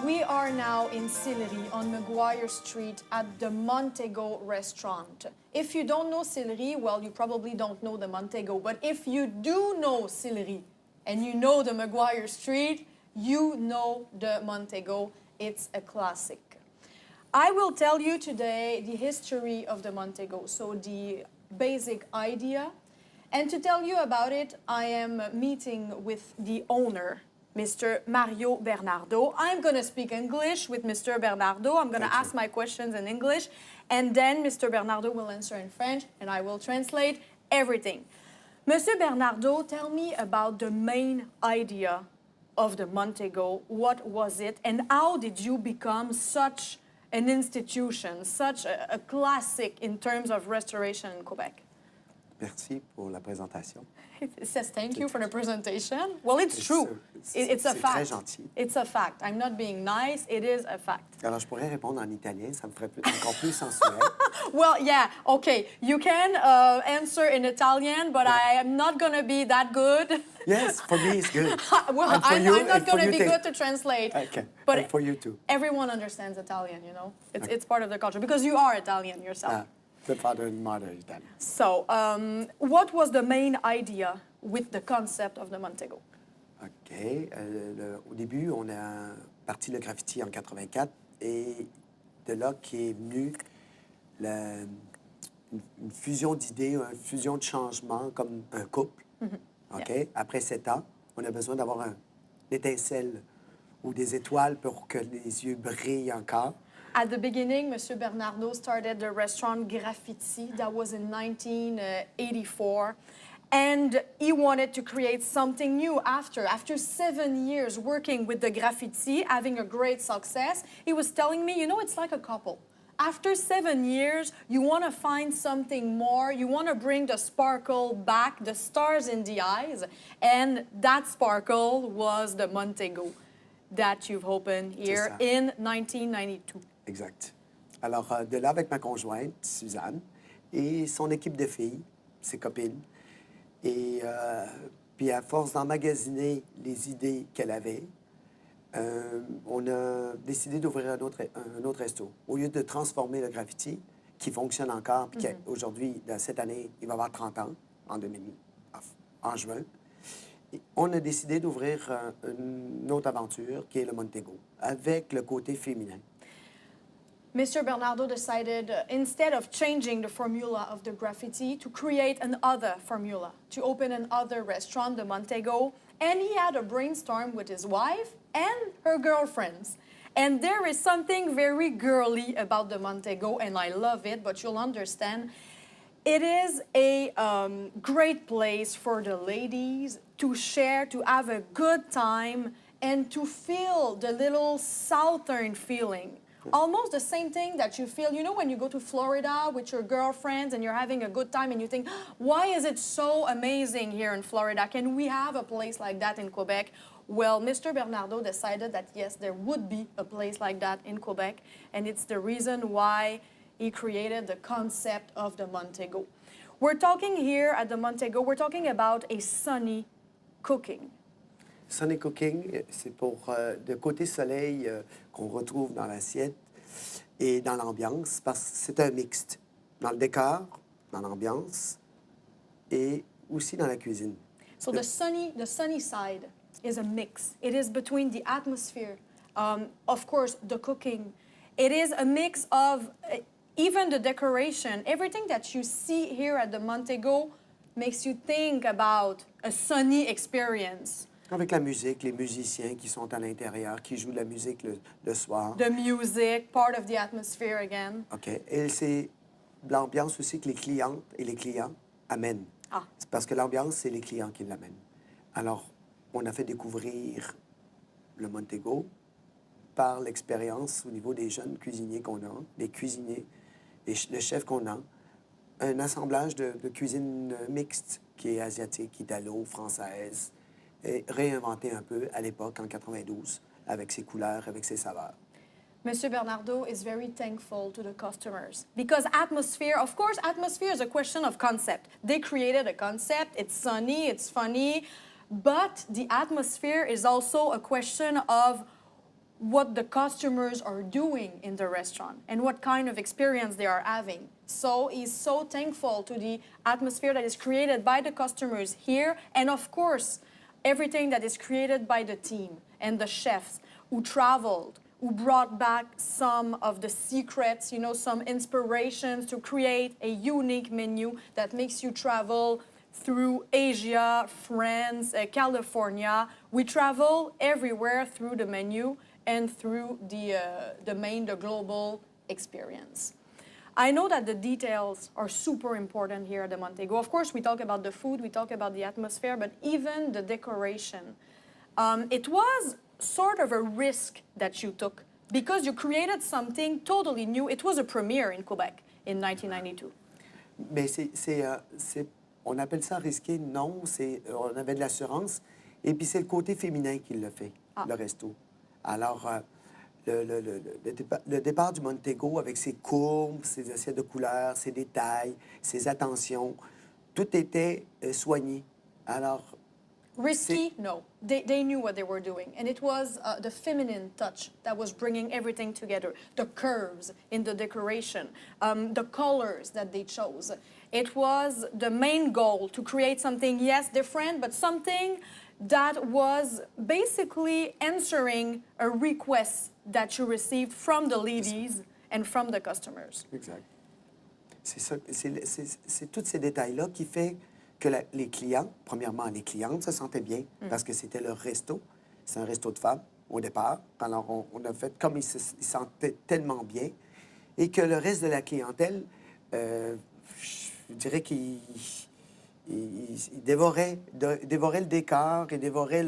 We are now in Sillery on Maguire Street at the Montego restaurant. If you don't know Sillery, well, you probably don't know the Montego. But if you do know Sillery and you know the Maguire Street, you know the Montego. It's a classic. I will tell you today the history of the Montego, so the basic idea. And to tell you about it, I am meeting with the owner, Mr. Mario Bernardo. I'm going to speak English with Mr. Bernardo. I'm going to ask my questions in English, and then Mr. Bernardo will answer in French, and I will translate everything. Monsieur Bernardo, tell me about the main idea of the Montego. What was it, and how did you become such an institution, such a classic in terms of restoration in Quebec? Merci pour la présentation. It says thank you for the presentation. Well, it's true. It's a fact. C'est très gentil. It's a fact. I'm not being nice. It is a fact. Alors, je pourrais répondre en italien, ça me ferait encore plus sensuel. Well, yeah, okay. You can answer in Italian, but I am not going to be that good. Yes, for me it's good. Well, I'm not going to be good to translate. Okay, but and for you too. Everyone understands Italian, you know? It's part of the culture, because you are Italian yourself. The father and mother is Italian. So, what was the main idea with the concept of the Montego? OK. Au début, on a parti le graffiti en 84 et de là qui est venue une fusion d'idées, une fusion de changements comme un couple. OK? Yeah. Après 7 ans, on a besoin d'avoir une étincelle ou des étoiles pour que les yeux brillent encore. At the beginning, Monsieur Bernardo started the restaurant Graffiti. That was in 1984. And he wanted to create something new after. After 7 years working with the graffiti, having a great success, he was telling me, you know, it's like a couple. After 7 years, you want to find something more. You want to bring the sparkle back, the stars in the eyes. And that sparkle was the Montego that you've opened here in 1992. Exact. Alors, de là, avec ma conjointe, Suzanne, et son équipe de filles, ses copines. Et puis, à force d'emmagasiner les idées qu'elle avait, on a décidé d'ouvrir un autre resto. Au lieu de transformer le graffiti, qui fonctionne encore, puis aujourd'hui, cette année, il va avoir 30 ans, en juin, et on a décidé d'ouvrir une autre aventure, qui est le Montego, avec le côté féminin. Mr. Bernardo decided, instead of changing the formula of the graffiti, to create another formula, to open another restaurant, the Montego, and he had a brainstorm with his wife and her girlfriends. And there is something very girly about the Montego, and I love it, but you'll understand. It is a great place for the ladies to share, to have a good time, and to feel the little southern feeling. Almost the same thing that you feel, you know, when you go to Florida with your girlfriends and you're having a good time and you think, why is it so amazing here in Florida? Can we have a place like that in Quebec? Well, Mr. Bernardo decided that, yes, there would be a place like that in Quebec, and it's the reason why he created the concept of the Montego. We're talking here at the Montego, we're talking about a sunny cooking. Sunny cooking, c'est pour le côté soleil qu'on retrouve dans l'assiette et dans l'ambiance, parce que c'est un mixte dans le décor, dans l'ambiance et aussi dans la cuisine. So the sunny side is a mix. It is between the atmosphere, of course, the cooking. It is a mix of even the decoration. Everything that you see here at the Montego makes you think about a sunny experience. Avec la musique, les musiciens qui sont à l'intérieur, qui jouent de la musique le soir. The music, part of the atmosphere again. OK. Et c'est l'ambiance aussi que les clientes et les clients amènent. C'est parce que l'ambiance, c'est les clients qui l'amènent. Alors, on a fait découvrir le Montego par l'expérience au niveau des jeunes cuisiniers qu'on a, des cuisiniers, le chef qu'on a, un assemblage de cuisine mixte qui est asiatique, italo, française, et réinventé un peu à l'époque, en 92, avec ses couleurs, avec ses saveurs. Monsieur Bernardo is very thankful to the customers because atmosphere, of course, atmosphere is a question of concept. They created a concept, it's sunny, it's funny, but the atmosphere is also a question of what the customers are doing in the restaurant and what kind of experience they are having. So he's so thankful to the atmosphere that is created by the customers here, and of course, everything that is created by the team and the chefs who traveled, who brought back some of the secrets, you know, some inspirations to create a unique menu that makes you travel through Asia, France, California. We travel everywhere through the menu and through the global experience. I know that the details are super important here at the Montego. Of course, we talk about the food, we talk about the atmosphere, but even the decoration. It was sort of a risk that you took because you created something totally new. It was a premiere in Quebec in 1992. Mais on appelle ça risqué? Non, on avait de l'assurance. Et puis c'est le côté féminin qui l'a fait, le resto. Alors, le départ du Montego avec ses courbes, ses assiettes de couleurs, ses détails, ses attentions, tout était soigné. Alors, risky? No. They knew what they were doing. And it was the feminine touch that was bringing everything together. The curves in the decoration, the colors that they chose. It was the main goal to create something, yes, different, but something that was basically answering a request that you received from the ladies and from the customers. Exact. C'est tous ces détails-là qui fait que les clients, premièrement, les clientes se sentaient bien parce que c'était leur resto. C'est un resto de femmes au départ. Alors, on a fait comme ils se sentaient tellement bien et que le reste de la clientèle, je dirais qu'ils dévoraient le décor, ils dévoraient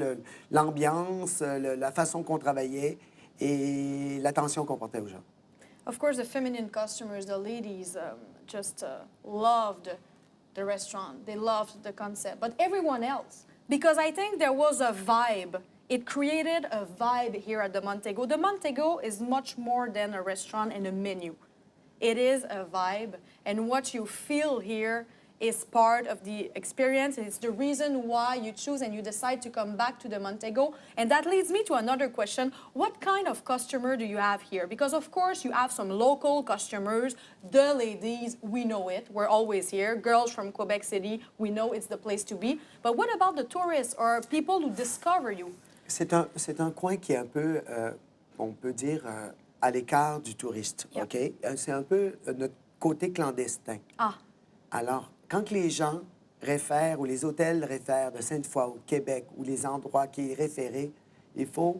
l'ambiance, la façon qu'on travaillait et l'attention qu'on portait aux gens. Of course, the feminine customers, the ladies, just loved the restaurant. They loved the concept. But everyone else, because I think there was a vibe. It created a vibe here at the Montego. The Montego is much more than a restaurant and a menu. It is a vibe, and what you feel here is part of the experience. It's the reason why you choose and you decide to come back to the Montego. And that leads me to another question. What kind of customer do you have here? Because of course you have some local customers. The ladies, we know it. We're always here. Girls from Quebec City, we know it's the place to be. But what about the tourists or people who discover you? C'est un coin qui est un peu, on peut dire, à l'écart du touriste, Yep. OK? C'est un peu notre côté clandestin. Ah. Alors, quand les gens réfèrent ou les hôtels réfèrent de Sainte-Foy au Québec ou les endroits qui est référé, il faut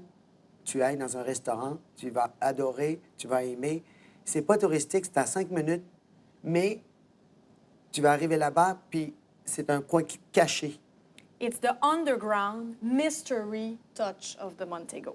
que tu ailles dans un restaurant, tu vas adorer, tu vas aimer. C'est pas touristique, c'est à 5 minutes, mais tu vas arriver là-bas, puis c'est un coin caché. It's the underground mystery touch of the Montego.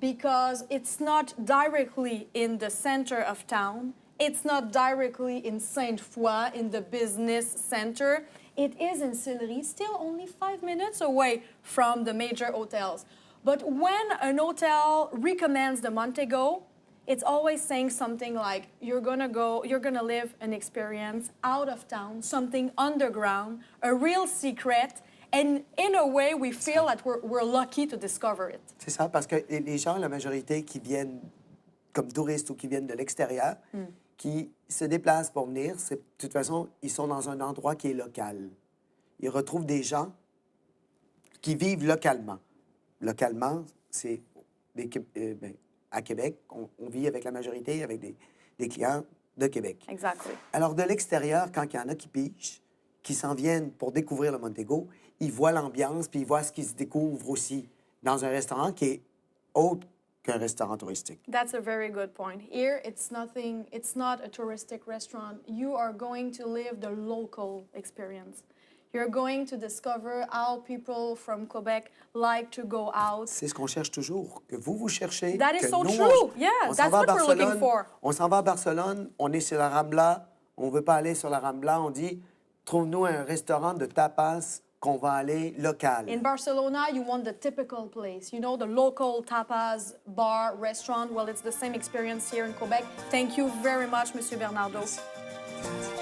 Because it's not directly in the center of town. It's not directly in Sainte-Foy, in the business center. It is in Sillery, still only 5 minutes away from the major hotels. But when an hotel recommends the Montego, it's always saying something like, you're gonna live an experience out of town, something underground, a real secret. And in a way, we feel that we're lucky to discover it. C'est ça, parce que les gens, la majorité qui viennent comme touristes ou qui viennent de l'extérieur, qui se déplacent pour venir, de toute façon, ils sont dans un endroit qui est local. Ils retrouvent des qui vivent localement. Localement, c'est à Québec, on vit avec la majorité, avec des clients de Québec. Exactly. Alors, de l'extérieur, quand il y en a qui pigent, qui s'en viennent pour découvrir le Montego, ils voient l'ambiance, puis ils voient ce qui se découvre aussi dans un restaurant qui est autre qu'un restaurant touristique. That's a very good point. Here, it's not a touristic restaurant. You are going to live the local experience. You're going to discover how people from Quebec like to go out. C'est ce qu'on cherche toujours, que vous cherchez. That is que so nous, true. Yeah, on s'en that's va à what we're looking Barcelone, for. On s'en va à Barcelone, on est sur la Rambla, on ne veut pas aller sur la Rambla, on dit, trouve-nous un restaurant de tapas qu'on va aller local. In Barcelona, you want the typical place, you know, the local tapas bar, restaurant. Well, it's the same experience here in Quebec. Thank you very much, Monsieur Bernardo. Merci.